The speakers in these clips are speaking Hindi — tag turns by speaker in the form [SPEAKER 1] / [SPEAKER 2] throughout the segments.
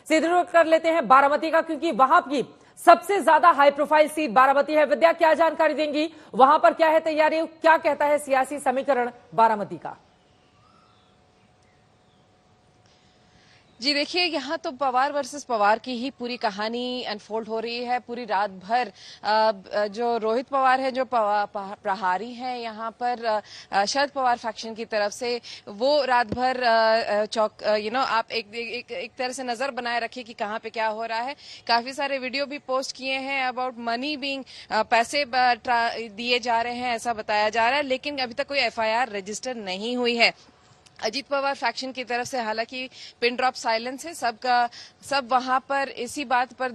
[SPEAKER 1] सीधे रुख कर लेते हैं बारामती का, क्योंकि वहां की सबसे ज्यादा हाई प्रोफाइल सीट बारामती है। विद्या, क्या जानकारी देंगी, वहां पर क्या है तैयारी, क्या कहता है सियासी समीकरण बारामती का?
[SPEAKER 2] जी देखिए, यहाँ तो पवार वर्सेस पवार की ही पूरी कहानी अनफोल्ड हो रही है। पूरी रात भर जो रोहित पवार है, जो प्रहारी हैं यहाँ पर शरद पवार फैक्शन की तरफ से, वो रात भर आप एक तरह से नजर बनाए रखिए कि कहाँ पे क्या हो रहा है। काफी सारे वीडियो भी पोस्ट किए हैं अबाउट मनी बीइंग, पैसे दिए जा रहे हैं ऐसा बताया जा रहा है, लेकिन अभी तक कोई एफआईआर रजिस्टर नहीं हुई है। अजीत पवार फैक्शन की तरफ से हालांकि पिन ड्रॉप साइलेंस है, सब वहां पर इसी बात पर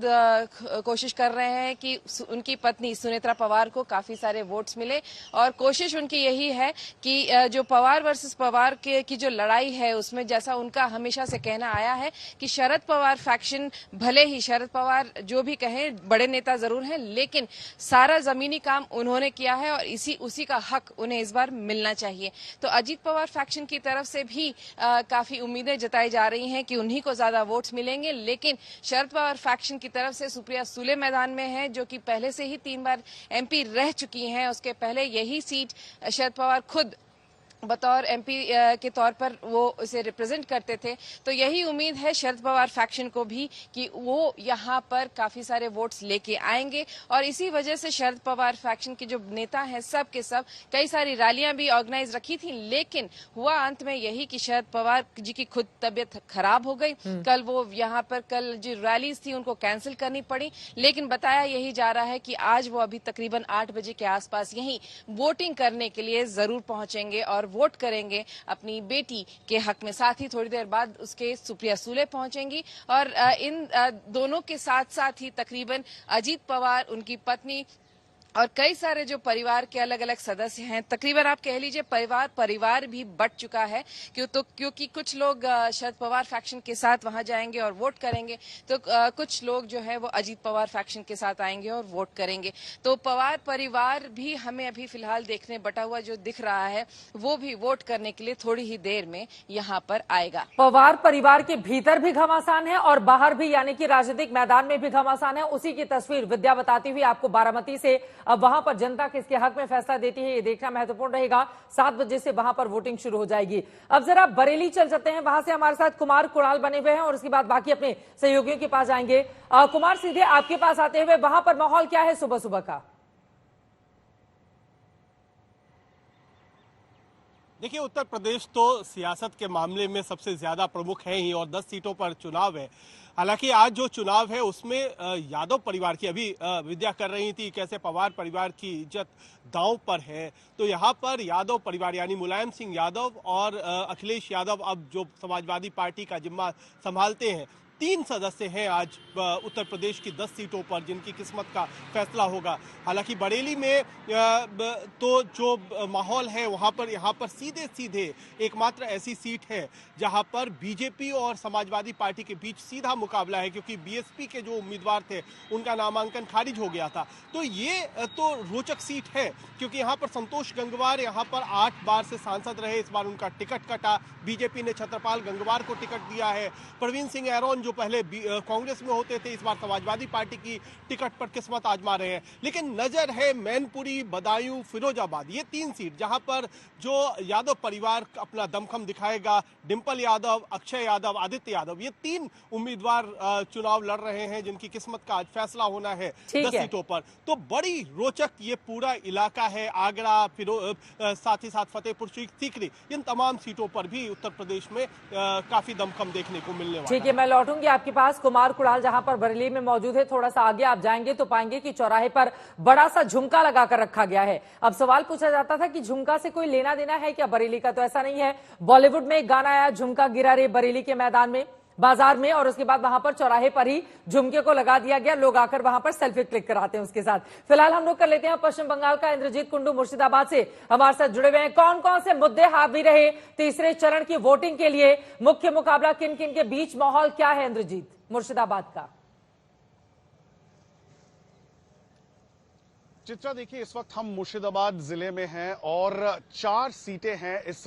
[SPEAKER 2] कोशिश कर रहे हैं कि उनकी पत्नी सुनेत्रा पवार को काफी सारे वोट्स मिले, और कोशिश उनकी यही है कि जो पवार वर्सेस पवार की जो लड़ाई है उसमें, जैसा उनका हमेशा से कहना आया है कि शरद पवार फैक्शन, भले ही शरद पवार जो भी कहें बड़े नेता जरूर हैं, लेकिन सारा जमीनी काम उन्होंने किया है और उसी का हक उन्हें इस बार मिलना चाहिए। तो अजीत पवार फैक्शन की तरफ से भी काफी उम्मीदें जताई जा रही हैं कि उन्हीं को ज्यादा वोट्स मिलेंगे, लेकिन शरद पवार फैक्शन की तरफ से सुप्रिया सुले मैदान में है, जो कि पहले से ही 3 बार एमपी रह चुकी हैं। उसके पहले यही सीट शरद पवार खुद बतौर एमपी के तौर पर वो उसे रिप्रेजेंट करते थे। तो यही उम्मीद है शरद पवार फैक्शन को भी कि वो यहाँ पर काफी सारे वोट्स लेके आएंगे, और इसी वजह से शरद पवार फैक्शन के जो नेता हैं सब के सब कई सारी रैलियां भी ऑर्गेनाइज रखी थी, लेकिन हुआ अंत में यही कि शरद पवार जी की खुद तबियत खराब हो गई। कल वो यहाँ पर कल जो रैलीज थी उनको कैंसिल करनी पड़ी, लेकिन बताया यही जा रहा है कि आज वो अभी तकरीबन 8 बजे के आसपास यहीं वोटिंग करने के लिए जरूर पहुंचेंगे और वोट करेंगे अपनी बेटी के हक में। साथ ही थोड़ी देर बाद उसके सुप्रिया सुले पहुंचेंगी, और इन दोनों के साथ साथ ही तकरीबन अजीत पवार, उनकी पत्नी और कई सारे जो परिवार के अलग अलग सदस्य हैं, तकरीबन आप कह लीजिए परिवार भी बट चुका है, क्योंकि कुछ लोग शरद पवार फैक्शन के साथ वहां जाएंगे और वोट करेंगे, तो कुछ लोग जो है वो अजीत पवार फैक्शन के साथ आएंगे और वोट करेंगे। तो पवार परिवार भी हमें अभी फिलहाल देखने बटा हुआ जो दिख रहा है, वो भी वोट करने के लिए थोड़ी ही देर में यहाँ पर आएगा।
[SPEAKER 1] पवार परिवार के भीतर भी घमासान है और बाहर भी, यानी कि राजनीतिक मैदान में भी घमासान है। उसी की तस्वीर विद्या बताती हुई आपको बारामती से। अब वहां पर जनता किसके हक में फैसला देती है, ये देखना महत्वपूर्ण रहेगा। 7 बजे से वहां पर वोटिंग शुरू हो जाएगी। अब जरा बरेली चल सकते हैं, वहां से हमारे साथ कुमार कुणाल बने हुए हैं, और उसके बाद बाकी अपने सहयोगियों के पास जाएंगे। कुमार, सीधे आपके पास आते हुए, वहां पर माहौल क्या है सुबह सुबह का?
[SPEAKER 3] देखिए, उत्तर प्रदेश तो सियासत के मामले में सबसे ज्यादा प्रमुख है ही, और 10 सीटों पर चुनाव है। हालांकि आज जो चुनाव है उसमें यादव परिवार की, अभी विद्या कर रही थी कैसे पवार परिवार की इज्जत दांव पर है, तो यहाँ पर यादव परिवार यानी मुलायम सिंह यादव और अखिलेश यादव अब जो समाजवादी पार्टी का जिम्मा संभालते हैं, 3 सदस्य हैं आज उत्तर प्रदेश की 10 सीटों पर जिनकी किस्मत का फैसला होगा। हालांकि बरेली में तो जो माहौल है वहां पर, यहाँ पर सीधे सीधे एकमात्र ऐसी सीट है जहां पर बीजेपी और समाजवादी पार्टी के बीच सीधा मुकाबला है, क्योंकि बीएसपी के जो उम्मीदवार थे उनका नामांकन खारिज हो गया था। तो ये तो रोचक सीट है, क्योंकि यहाँ पर संतोष गंगवार यहाँ पर 8 बार से सांसद रहे, इस बार उनका टिकट कटा। बीजेपी ने छत्रपाल गंगवार को टिकट दिया है। प्रवीण सिंह ऐरोन जो पहले कांग्रेस में होते थे, इस बार समाजवादी पार्टी की टिकट पर किस्मत आजमा रहे हैं। लेकिन नजर है मैनपुरी, बदायूं, फिरोजाबाद, ये 3 सीट जहां पर जो यादव परिवार अपना दमखम दिखाएगा। डिंपल यादव, अक्षय यादव, आदित्य यादव, ये 3 उम्मीदवार चुनाव लड़ रहे हैं जिनकी किस्मत का आज फैसला होना है 10 सीटों पर। तो बड़ी रोचक ये पूरा इलाका है। आगरा, साथ ही साथ फतेहपुर सीकरी, इन तमाम सीटों पर भी उत्तर प्रदेश में काफी दमखम देखने को मिलने वाला है।
[SPEAKER 1] ठीक है, मैं लौटूंगी आपके पास। कुमार कुणाल जहां पर बरेली में मौजूद है, थोड़ा सा आगे आप जाएंगे तो पाएंगे कि चौराहे पर बड़ा सा झुमका लगाकर रखा गया है। अब सवाल पूछा जाता था कि झुमका से कोई लेना देना है क्या बरेली का, तो ऐसा नहीं है। बॉलीवुड में एक गाना आया, झुमका गिरा रे बरेली के मैदान में, बाजार में, और उसके बाद वहां पर चौराहे पर ही झुमके को लगा दिया गया। लोग आकर वहां पर सेल्फी क्लिक कराते हैं उसके साथ। फिलहाल हम लोग कर लेते हैं पश्चिम बंगाल का। इंद्रजीत कुंडू मुर्शिदाबाद से हमारे साथ जुड़े हुए हैं। कौन कौन से मुद्दे हावी रहे तीसरे चरण की वोटिंग के लिए, मुख्य मुकाबला किन किन के बीच, माहौल क्या है इंद्रजीत मुर्शिदाबाद का?
[SPEAKER 4] चित्रा, देखिए इस वक्त हम मुर्शिदाबाद जिले में हैं और 4 सीटें हैं इस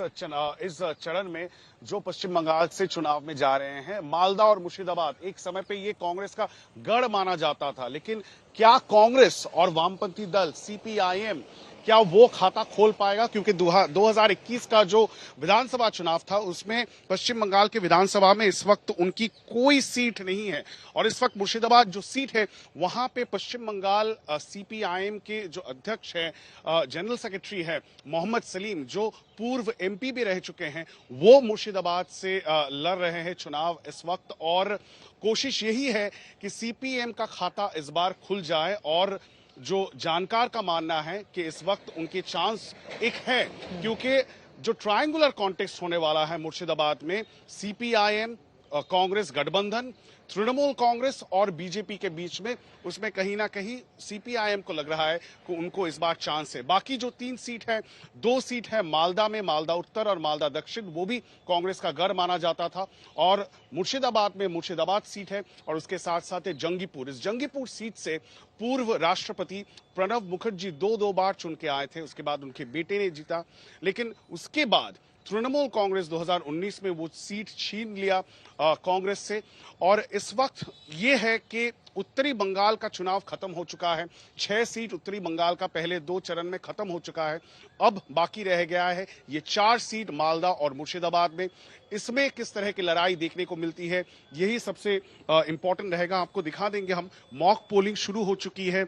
[SPEAKER 4] चरण में। जो पश्चिम बंगाल से चुनाव में जा रहे हैं। मालदा और मुर्शिदाबाद एक समय पे ये कांग्रेस का गढ़ माना जाता था, लेकिन क्या कांग्रेस और वामपंथी दल सीपीआईएम क्या वो खाता खोल पाएगा? क्योंकि 2021 का जो विधानसभा चुनाव था उसमें पश्चिम बंगाल के विधानसभा में इस वक्त उनकी कोई सीट नहीं है और इस वक्त मुर्शिदाबाद जो सीट है वहां पे पश्चिम बंगाल सीपीआईएम के जो अध्यक्ष है, जनरल सेक्रेटरी है मोहम्मद सलीम, जो पूर्व एमपी भी रह चुके हैं, वो मुर्शिदाबाद से लड़ रहे हैं चुनाव इस वक्त। और कोशिश यही है कि सीपीएम का खाता इस बार खुल जाए और जो जानकार का मानना है कि इस वक्त उनके चांस एक है, क्योंकि जो ट्रायंगुलर कॉन्टेक्स्ट होने वाला है मुर्शिदाबाद में सीपीआईएम कांग्रेस गठबंधन, तृणमूल कांग्रेस और बीजेपी के बीच में, उसमें कहीं ना कहीं सीपीआईएम को लग रहा है कि उनको इस बार चांस है। बाकी जो 3 सीट है, 2 सीट है मालदा में, मालदा उत्तर और मालदा दक्षिण, वो भी कांग्रेस का गढ़ माना जाता था। और मुर्शिदाबाद में मुर्शिदाबाद सीट है और उसके साथ साथ जंगीपुर। इस जंगीपुर सीट से पूर्व राष्ट्रपति प्रणब मुखर्जी 2 बार चुन के आए थे, उसके बाद उनके बेटे ने जीता, लेकिन उसके बाद तृणमूल कांग्रेस 2019 में वो सीट छीन लिया कांग्रेस से। और इस वक्त ये है कि उत्तरी बंगाल का चुनाव खत्म हो चुका है। 6 सीट उत्तरी बंगाल का पहले 2 चरण में खत्म हो चुका है। अब बाकी रह गया है ये 4 सीट मालदा और मुर्शिदाबाद में। इसमें किस तरह की लड़ाई देखने को मिलती है, यही सबसे इंपॉर्टेंट रहेगा। आपको दिखा देंगे हम, मॉक पोलिंग शुरू हो चुकी है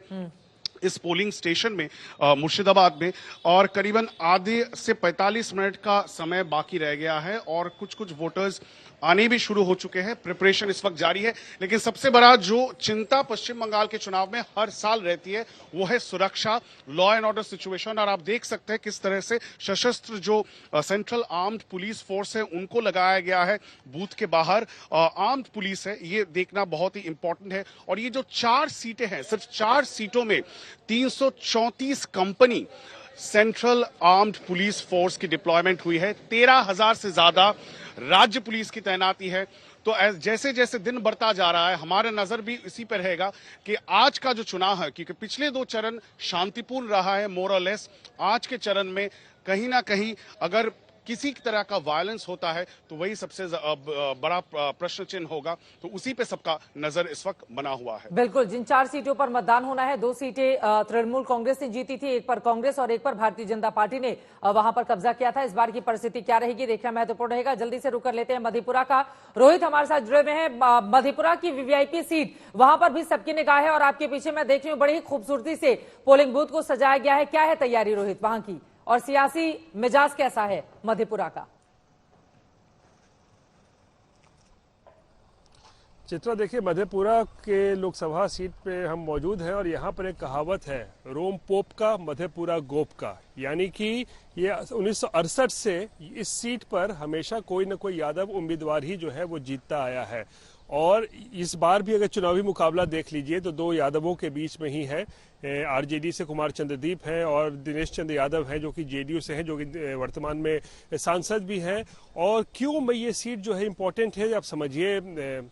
[SPEAKER 4] इस पोलिंग स्टेशन में मुर्शिदाबाद में, और करीबन आधे से 45 मिनट का समय बाकी रह गया है और कुछ वोटर्स आने भी शुरू हो चुके हैं। प्रिपरेशन इस वक्त जारी है, लेकिन सबसे बड़ा जो चिंता पश्चिम बंगाल के चुनाव में हर साल रहती है वो है सुरक्षा, लॉ एंड ऑर्डर सिचुएशन। और आप देख सकते हैं किस तरह से सशस्त्र जो सेंट्रल आर्म्ड पुलिस फोर्स है उनको लगाया गया है बूथ के बाहर। आर्म्ड पुलिस है, ये देखना बहुत ही इंपॉर्टेंट है। और ये जो 4 सीटें हैं, सिर्फ 4 सीटों में 334 company central armed police force की डिप्लॉयमेंट हुई है। 13,000 से ज्यादा राज्य पुलिस की तैनाती है। तो जैसे जैसे दिन बढ़ता जा रहा है हमारा नजर भी इसी पर रहेगा कि आज का जो चुनाव है, क्योंकि पिछले 2 चरण शांतिपूर्ण रहा है मोर और लेस, आज के चरण में कहीं ना कहीं अगर किसी तरह का वायलेंस होता है तो वही सबसे बड़ा प्रश्न चिन्ह होगा। तो उसी पे सबका नजर इस वक्त बना हुआ है।
[SPEAKER 1] बिल्कुल, जिन 4 सीटों पर मतदान होना है, 2 सीटें तृणमूल कांग्रेस ने जीती थी, एक पर कांग्रेस और एक पर भारतीय जनता पार्टी ने वहां पर कब्जा किया था। इस बार की परिस्थिति क्या रहेगी देखना महत्वपूर्ण रहेगा। जल्दी से रुक कर लेते हैं मधेपुरा का। रोहित हमारे साथ जुड़े हुए हैं। मधेपुरा की वीवीआईपी सीट, वहां पर भी सबकी निगाह है और आपके पीछे मैं देख रही हूँ बड़ी ही खूबसूरती से पोलिंग बूथ को सजाया गया है। क्या है तैयारी रोहित वहां की, और सियासी मिजाज कैसा है मधेपुरा का?
[SPEAKER 5] चित्रा, देखिए मधेपुरा के लोकसभा सीट पे हम मौजूद हैं और यहाँ पर एक कहावत है, रोम पोप का मधेपुरा गोप का, यानी कि ये 1968 से इस सीट पर हमेशा कोई न कोई यादव उम्मीदवार ही जो है वो जीतता आया है। और इस बार भी अगर चुनावी मुकाबला देख लीजिए तो 2 यादवों के बीच में ही है। आरजेडी से कुमार चंद्रदीप हैं और दिनेश चंद्र यादव हैं जो कि जेडीयू से हैं, जो कि वर्तमान में सांसद भी हैं। और क्यों मैं ये सीट जो है इम्पोर्टेंट है, आप समझिए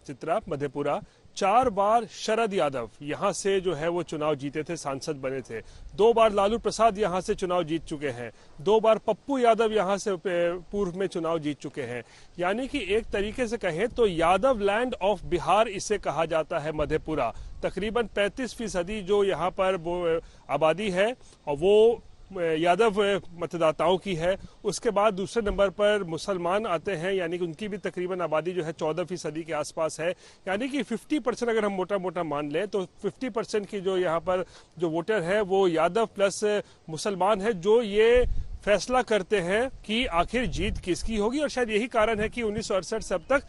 [SPEAKER 5] चित्रा, मधेपुरा 4 बार शरद यादव यहां से जो है वो चुनाव जीते थे, सांसद बने थे। 2 बार लालू प्रसाद यहां से चुनाव जीत चुके हैं। 2 बार पप्पू यादव यहां से पूर्व में चुनाव जीत चुके हैं। यानी कि एक तरीके से कहें तो यादव लैंड ऑफ बिहार इसे कहा जाता है मधेपुरा। तकरीबन 35% जो यहाँ पर वो आबादी है और वो यादव मतदाताओं की है। उसके बाद दूसरे नंबर पर मुसलमान आते हैं, यानी कि उनकी भी तकरीबन आबादी जो है 14% के आसपास है। यानी कि 50% अगर हम मोटा मोटा मान लें तो 50% की जो यहाँ पर जो वोटर है वो यादव प्लस मुसलमान है, जो ये फैसला करते हैं कि आखिर जीत किसकी होगी। और शायद यही कारण है कि 1968 से अब तक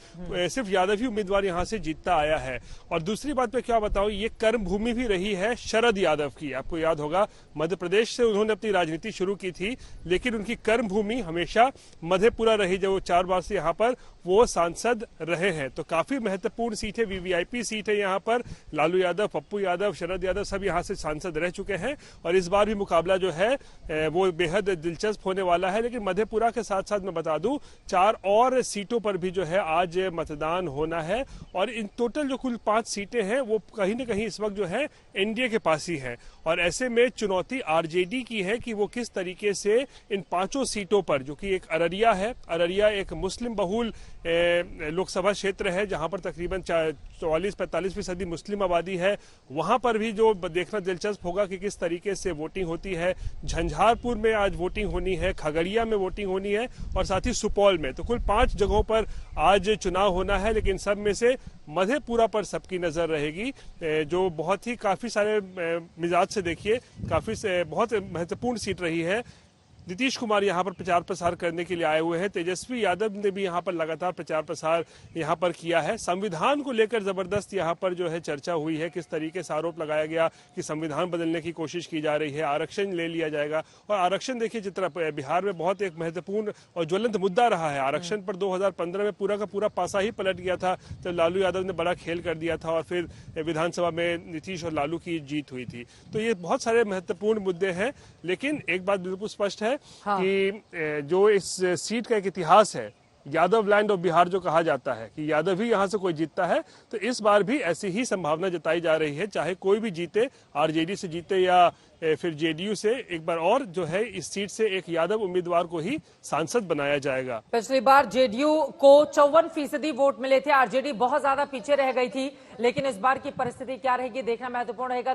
[SPEAKER 5] सिर्फ यादव ही उम्मीदवार यहां से जीतता आया है। और दूसरी बात मैं क्या बताऊं, ये कर्म भूमि भी रही है शरद यादव की। आपको याद होगा मध्य प्रदेश से उन्होंने अपनी राजनीति शुरू की थी, लेकिन उनकी कर्म भूमि हमेशा मधेपुरा रही, जो 4 बार से यहाँ पर वो सांसद रहे हैं। तो काफी महत्वपूर्ण सीट है, वीवीआईपी सीट है। यहाँ पर लालू यादव, पप्पू यादव, शरद यादव सब यहाँ से सांसद रह चुके हैं और इस बार भी मुकाबला जो है वो बेहद दिलचस्प दिलचस्प होने वाला है। लेकिन मधेपुरा के साथ साथ मैं बता दूं 4 और सीटों पर भी जो है आज मतदान होना है और इन टोटल जो कुल 5 सीटें हैं वो कहीं न कहीं इस वक्त जो है एनडीए के पास ही है और ऐसे में चुनौती आरजेडी की है कि वो किस तरीके से इन 5 सीटों पर, जो कि एक अररिया है, अररिया एक मुस्लिम बहुल लोकसभा क्षेत्र है जहां पर तकरीबन 44-45% मुस्लिम आबादी है, वहां पर भी जो देखना दिलचस्प होगा कि किस तरीके से वोटिंग होती है। झंझारपुर में आज वोटिंग होनी है, खगड़िया में वोटिंग होनी है और साथ ही सुपौल में। तो कुल 5 जगहों पर आज चुनाव होना है, लेकिन सब में से मधेपुरा पर सबकी नजर रहेगी, जो बहुत ही काफी सारे मिजाज से देखिए बहुत महत्वपूर्ण सीट रही है। नीतीश कुमार यहाँ पर प्रचार प्रसार करने के लिए आए हुए हैं, तेजस्वी यादव ने भी यहाँ पर लगातार प्रचार प्रसार यहाँ पर किया है। संविधान को लेकर जबरदस्त यहाँ पर जो है चर्चा हुई है, किस तरीके से आरोप लगाया गया कि संविधान बदलने की कोशिश की जा रही है, आरक्षण ले लिया जाएगा। और आरक्षण देखिए जिस तरह बिहार में बहुत एक महत्वपूर्ण और ज्वलंत मुद्दा रहा है, आरक्षण पर 2015 में पूरा का पूरा पासा ही पलट गया था, तो लालू यादव ने बड़ा खेल कर दिया था और फिर विधानसभा में नीतीश और लालू की जीत हुई थी। तो ये बहुत सारे महत्वपूर्ण मुद्दे हैं, लेकिन एक बात बिल्कुल स्पष्ट है कि जो इस सीट का एक इतिहास है, यादव लैंड ऑफ बिहार जो कहा जाता है कि यादव ही यहां से कोई जीतता है, तो इस बार भी ऐसी ही संभावना जताई जा रही है, चाहे कोई भी जीते, आरजेडी से जीते या फिर जेडीयू से, एक बार और जो है इस सीट से एक यादव उम्मीदवार को ही सांसद बनाया जाएगा।
[SPEAKER 1] पिछली बार जेडीयू को 54% वोट मिले थे, आरजेडी बहुत ज्यादा पीछे रह गई थी, लेकिन इस बार की परिस्थिति क्या रहेगी देखना महत्वपूर्ण रहेगा।